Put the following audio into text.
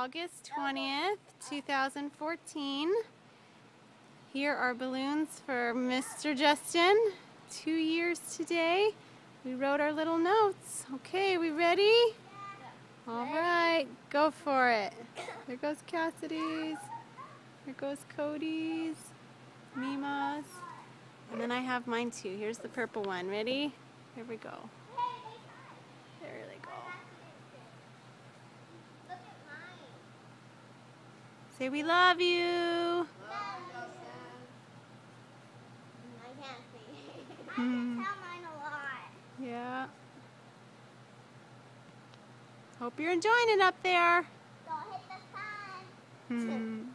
August 20th, 2014. Here are balloons for Mr. Justin. 2 years today. We wrote our little notes. Okay, we ready? All right, go for it. There goes Cassidy's. There goes Cody's. Mima's. And then I have mine too. Here's the purple one. Ready? Here we go. There they go. Say we love you. I can't see. I can tell mine a lot. Yeah. Hope you're enjoying it up there. Don't hit the sun.